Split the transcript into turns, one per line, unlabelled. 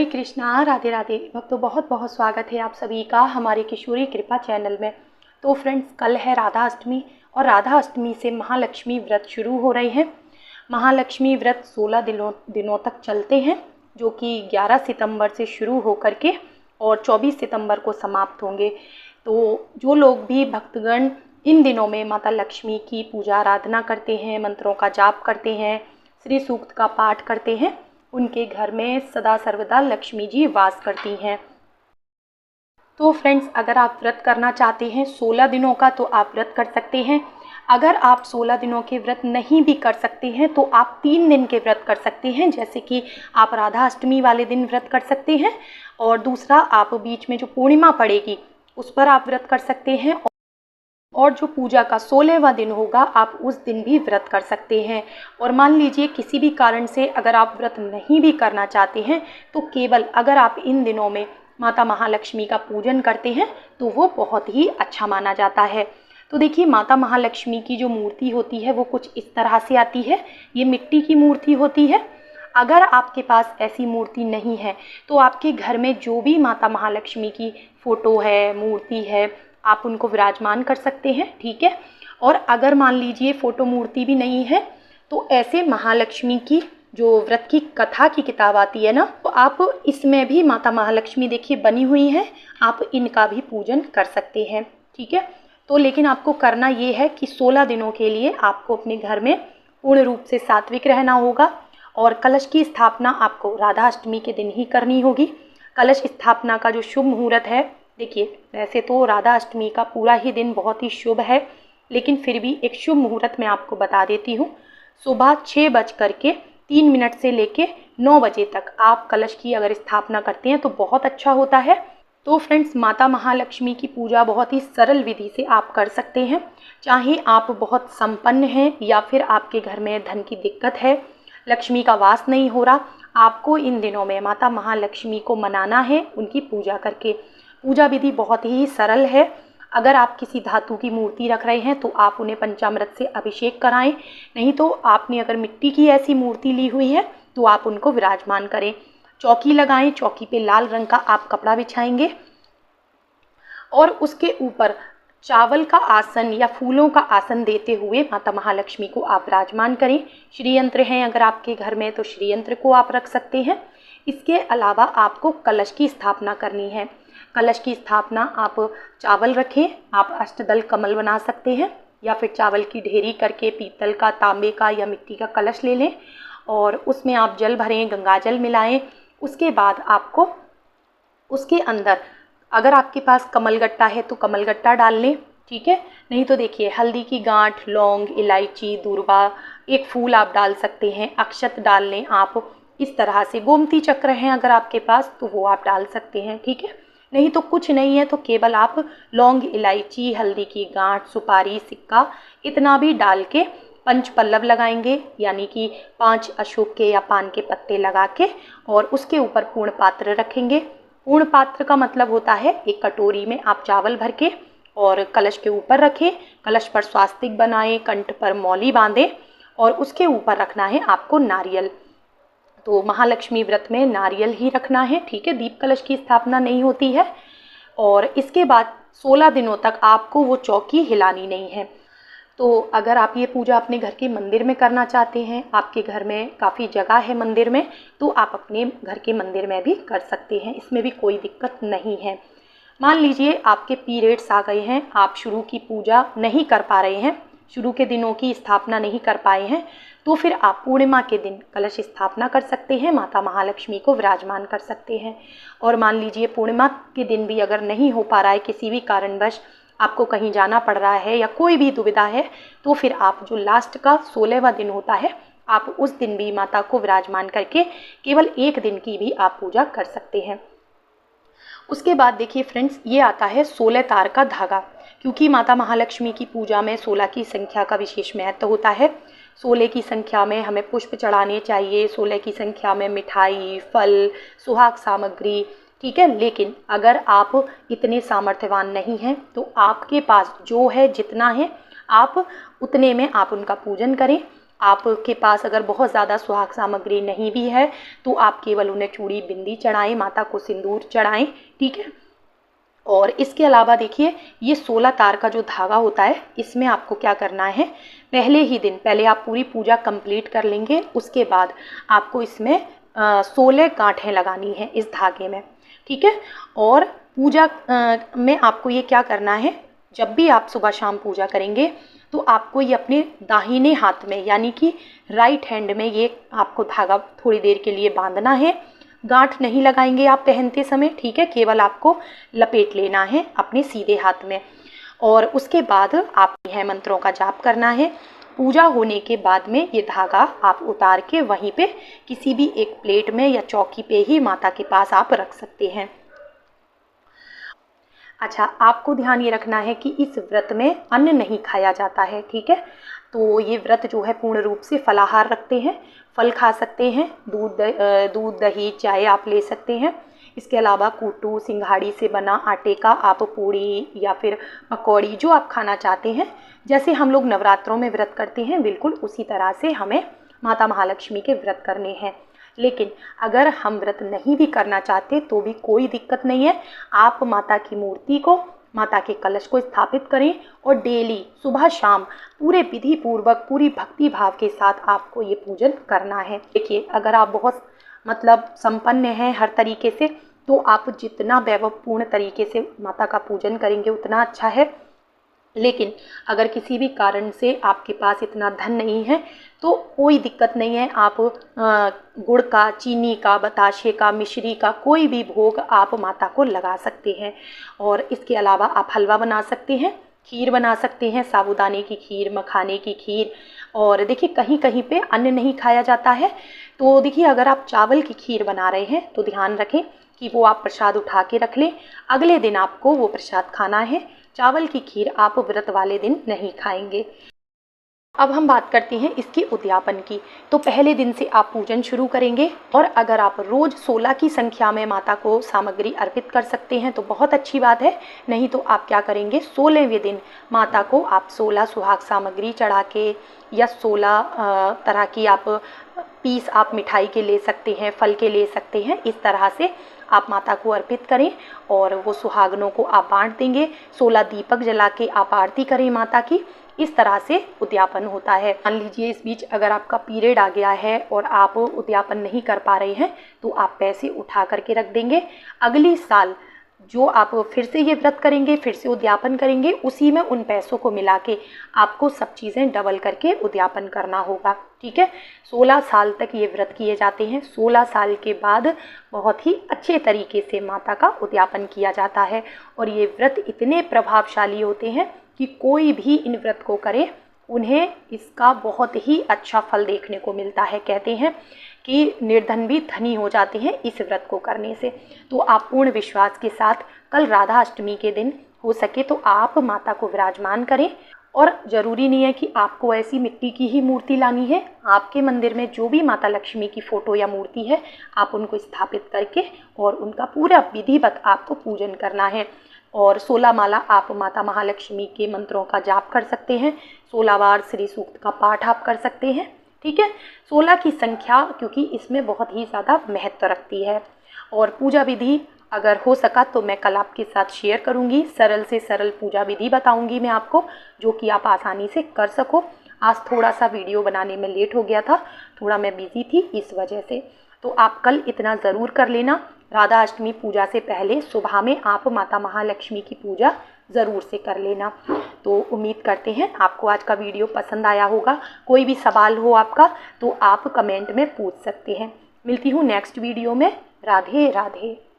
श्री कृष्णा, राधे राधे भक्तों। बहुत बहुत स्वागत है आप सभी का हमारे किशोरी कृपा चैनल में। तो फ्रेंड्स, कल है राधा अष्टमी और राधा अष्टमी से महालक्ष्मी व्रत शुरू हो रहे हैं। महालक्ष्मी व्रत 16 दिनों तक चलते हैं, जो कि 11 सितंबर से शुरू होकर के और 24 सितंबर को समाप्त होंगे। तो जो लोग भी भक्तगण इन दिनों में माता लक्ष्मी की पूजा आराधना करते हैं, मंत्रों का जाप करते हैं, श्री सूक्त का पाठ करते हैं, उनके घर में सदा सर्वदा लक्ष्मी जी वास करती हैं। तो फ्रेंड्स, अगर आप व्रत करना चाहते हैं 16 दिनों का तो आप व्रत कर सकते हैं। अगर आप 16 दिनों के व्रत नहीं भी कर सकते हैं तो आप 3 दिन के व्रत कर सकते हैं। जैसे कि आप राधा अष्टमी वाले दिन व्रत कर सकते हैं और दूसरा आप बीच में जो पूर्णिमा पड़ेगी उस पर आप व्रत कर सकते हैं, और जो पूजा का 16वां दिन होगा आप उस दिन भी व्रत कर सकते हैं। और मान लीजिए किसी भी कारण से अगर आप व्रत नहीं भी करना चाहते हैं तो केवल अगर आप इन दिनों में माता महालक्ष्मी का पूजन करते हैं तो वो बहुत ही अच्छा माना जाता है। तो देखिए, माता महालक्ष्मी की जो मूर्ति होती है वो कुछ इस तरह से आती है। ये मिट्टी की मूर्ति होती है। अगर आपके पास ऐसी मूर्ति नहीं है तो आपके घर में जो भी माता महालक्ष्मी की फ़ोटो है, मूर्ति है, आप उनको विराजमान कर सकते हैं, ठीक है। और अगर मान लीजिए फ़ोटो मूर्ति भी नहीं है तो ऐसे महालक्ष्मी की जो व्रत की कथा की किताब आती है ना, तो आप इसमें भी माता महालक्ष्मी देखिए बनी हुई हैं, आप इनका भी पूजन कर सकते हैं, ठीक है। तो लेकिन आपको करना ये है कि 16 दिनों के लिए आपको अपने घर में पूर्ण रूप से सात्विक रहना होगा और कलश की स्थापना आपको राधा अष्टमी के दिन ही करनी होगी। कलश स्थापना का जो शुभ मुहूर्त है, देखिए वैसे तो राधा अष्टमी का पूरा ही दिन बहुत ही शुभ है, लेकिन फिर भी एक शुभ मुहूर्त मैं आपको बता देती हूँ। सुबह 6:03 से लेके 9 बजे तक आप कलश की अगर स्थापना करते हैं तो बहुत अच्छा होता है। तो फ्रेंड्स, माता महालक्ष्मी की पूजा बहुत ही सरल विधि से आप कर सकते हैं। चाहे आप बहुत संपन्न हैं या फिर आपके घर में धन की दिक्कत है, लक्ष्मी का वास नहीं हो रहा, आपको इन दिनों में माता महालक्ष्मी को मनाना है उनकी पूजा करके। पूजा विधि बहुत ही सरल है। अगर आप किसी धातु की मूर्ति रख रहे हैं तो आप उन्हें पंचामृत से अभिषेक कराएं, नहीं तो आपने अगर मिट्टी की ऐसी मूर्ति ली हुई है तो आप उनको विराजमान करें। चौकी लगाएं, चौकी पे लाल रंग का आप कपड़ा बिछाएंगे और उसके ऊपर चावल का आसन या फूलों का आसन देते हुए माता महालक्ष्मी को आप विराजमान करें। श्रीयंत्र हैं अगर आपके घर में तो श्रीयंत्र को आप रख सकते हैं। इसके अलावा आपको कलश की स्थापना करनी है। कलश की स्थापना आप चावल रखें, आप अष्टदल कमल बना सकते हैं या फिर चावल की ढेरी करके पीतल का, तांबे का या मिट्टी का कलश ले लें और उसमें आप जल भरें, गंगा जल मिलाएं। उसके बाद आपको उसके अंदर अगर आपके पास कमलगट्टा है तो कमलगट्टा डाल लें, ठीक है। नहीं तो देखिए हल्दी की गांठ, लौंग, इलायची, दूर्वा, एक फूल आप डाल सकते हैं, अक्षत डाल लें आप। इस तरह से गोमती चक्र हैं अगर आपके पास तो वो आप डाल सकते हैं, ठीक है। नहीं तो कुछ नहीं है तो केवल आप लौंग, इलायची, हल्दी की गांठ, सुपारी, सिक्का इतना भी डाल के पंच पल्लव लगाएंगे, यानी कि 5 अशोक के या पान के पत्ते लगा के, और उसके ऊपर पूर्ण पात्र रखेंगे। पूर्ण पात्र का मतलब होता है एक कटोरी में आप चावल भर के और कलश के ऊपर रखें, कलश पर स्वास्तिक बनाएं, कंठ पर मौली बांधें और उसके ऊपर रखना है आपको नारियल। तो महालक्ष्मी व्रत में नारियल ही रखना है, ठीक है। दीप कलश की स्थापना नहीं होती है। और इसके बाद 16 दिनों तक आपको वो चौकी हिलानी नहीं है। तो अगर आप ये पूजा अपने घर के मंदिर में करना चाहते हैं, आपके घर में काफ़ी जगह है मंदिर में, तो आप अपने घर के मंदिर में भी कर सकते हैं, इसमें भी कोई दिक्कत नहीं है। मान लीजिए आपके पीरियड्स आ गए हैं, आप शुरू की पूजा नहीं कर पा रहे हैं, शुरू के दिनों की स्थापना नहीं कर पाए हैं, तो फिर आप पूर्णिमा के दिन कलश स्थापना कर सकते हैं, माता महालक्ष्मी को विराजमान कर सकते हैं। और मान लीजिए पूर्णिमा के दिन भी अगर नहीं हो पा रहा है, किसी भी कारणवश आपको कहीं जाना पड़ रहा है या कोई भी दुविधा है, तो फिर आप जो लास्ट का 16वां दिन होता है, आप उस दिन भी माता को विराजमान करके केवल 1 दिन की भी आप पूजा कर सकते हैं। उसके बाद देखिए फ्रेंड्स, ये आता है 16 तार का धागा, क्योंकि माता महालक्ष्मी की पूजा में 16 की संख्या का विशेष महत्व होता है। 16 की संख्या में हमें पुष्प चढ़ाने चाहिए, 16 की संख्या में मिठाई, फल, सुहाग सामग्री, ठीक है। लेकिन अगर आप इतने सामर्थ्यवान नहीं हैं तो आपके पास जो है, जितना है, आप उतने में आप उनका पूजन करें। आपके पास अगर बहुत ज़्यादा सुहाग सामग्री नहीं भी है तो आप केवल उन्हें चूड़ी बिंदी चढ़ाएं, माता को सिंदूर चढ़ाएं, ठीक है। और इसके अलावा देखिए, ये 16 तार का जो धागा होता है, इसमें आपको क्या करना है, पहले ही दिन पहले आप पूरी पूजा कंप्लीट कर लेंगे, उसके बाद आपको इसमें 16 गांठें लगानी है इस धागे में, ठीक है। और पूजा में आपको ये क्या करना है, जब भी आप सुबह शाम पूजा करेंगे तो आपको ये अपने दाहिने हाथ में यानी कि राइट हैंड में ये आपको धागा थोड़ी देर के लिए बांधना है। गांठ नहीं लगाएंगे आप पहनते समय, ठीक है, केवल आपको लपेट लेना है अपने सीधे हाथ में। और उसके बाद आप यह मंत्रों का जाप करना है। पूजा होने के बाद में ये धागा आप उतार के वहीं पे किसी भी एक प्लेट में या चौकी पे ही माता के पास आप रख सकते हैं। अच्छा, आपको ध्यान ये रखना है कि इस व्रत में अन्न नहीं खाया जाता है, ठीक है। तो ये व्रत जो है पूर्ण रूप से फलाहार रखते हैं, फल खा सकते हैं, दूध दही चाय आप ले सकते हैं। इसके अलावा कूटू सिंघाड़ी से बना आटे का आप पूड़ी या फिर पकौड़ी जो आप खाना चाहते हैं, जैसे हम लोग नवरात्रों में व्रत करते हैं बिल्कुल उसी तरह से हमें माता महालक्ष्मी के व्रत करने हैं। लेकिन अगर हम व्रत नहीं भी करना चाहते तो भी कोई दिक्कत नहीं है। आप माता की मूर्ति को, माता के कलश को स्थापित करें और डेली सुबह शाम पूरे विधि पूर्वक पूरी भक्ति भाव के साथ आपको ये पूजन करना है। देखिए, अगर आप बहुत संपन्न हैं हर तरीके से, तो आप जितना वैभवपूर्ण तरीके से माता का पूजन करेंगे उतना अच्छा है। लेकिन अगर किसी भी कारण से आपके पास इतना धन नहीं है तो कोई दिक्कत नहीं है, आप गुड़ का, चीनी का, बताशे का, मिश्री का कोई भी भोग आप माता को लगा सकते हैं। और इसके अलावा आप हलवा बना सकते हैं, खीर बना सकते हैं, साबूदाने की खीर, मखाने की खीर। और देखिए, कहीं कहीं पे अन्न नहीं खाया जाता है, तो देखिए अगर आप चावल की खीर बना रहे हैं तो ध्यान रखें कि वो आप प्रसाद उठा के रख लें, अगले दिन आपको वो प्रसाद खाना है। चावल की खीर आप व्रत वाले दिन नहीं खाएंगे। अब हम बात करते हैं इसके उद्यापन की। तो पहले दिन से आप पूजन शुरू करेंगे और अगर आप रोज 16 की संख्या में माता को सामग्री अर्पित कर सकते हैं तो बहुत अच्छी बात है। नहीं तो आप क्या करेंगे, 16वें दिन माता को आप 16 सुहाग सामग्री चढ़ा के या 16 तरह की आप पीस आप मिठाई के ले सकते हैं, फल के ले सकते हैं, इस तरह से आप माता को अर्पित करें और वो सुहागनों को आप बांट देंगे। 16 दीपक जला के आप आरती करें माता की, इस तरह से उद्यापन होता है। मान लीजिए इस बीच अगर आपका पीरियड आ गया है और आप उद्यापन नहीं कर पा रहे हैं तो आप पैसे उठा करके रख देंगे। अगली साल जो आप फिर से ये व्रत करेंगे, फिर से उद्यापन करेंगे, उसी में उन पैसों को मिला के आपको सब चीज़ें डबल करके उद्यापन करना होगा, ठीक है। 16 साल तक ये व्रत किए जाते हैं। 16 साल के बाद बहुत ही अच्छे तरीके से माता का उद्यापन किया जाता है और ये व्रत इतने प्रभावशाली होते हैं कि कोई भी इन व्रत को करे उन्हें इसका बहुत ही अच्छा फल देखने को मिलता है। कहते हैं कि निर्धन भी धनी हो जाते हैं इस व्रत को करने से। तो आप पूर्ण विश्वास के साथ कल राधा अष्टमी के दिन हो सके तो आप माता को विराजमान करें। और ज़रूरी नहीं है कि आपको ऐसी मिट्टी की ही मूर्ति लानी है, आपके मंदिर में जो भी माता लक्ष्मी की फ़ोटो या मूर्ति है आप उनको स्थापित करके और उनका पूरा विधिवत आपको पूजन करना है। और 16 माला आप माता महालक्ष्मी के मंत्रों का जाप कर सकते हैं, 16 बार श्री सूक्त का पाठ आप कर सकते हैं, ठीक है। 16 की संख्या क्योंकि इसमें बहुत ही ज़्यादा महत्व रखती है। और पूजा विधि अगर हो सका तो मैं कल आपके साथ शेयर करूंगी, सरल से सरल पूजा विधि बताऊंगी मैं आपको, जो कि आप आसानी से कर सको। आज थोड़ा सा वीडियो बनाने में लेट हो गया था, थोड़ा मैं बिजी थी इस वजह से। तो आप कल इतना ज़रूर कर लेना। राधा अष्टमी पूजा से पहले सुबह में आप माता महालक्ष्मी की पूजा ज़रूर से कर लेना। तो उम्मीद करते हैं आपको आज का वीडियो पसंद आया होगा। कोई भी सवाल हो आपका तो आप कमेंट में पूछ सकते हैं। मिलती हूँ नेक्स्ट वीडियो में। राधे राधे।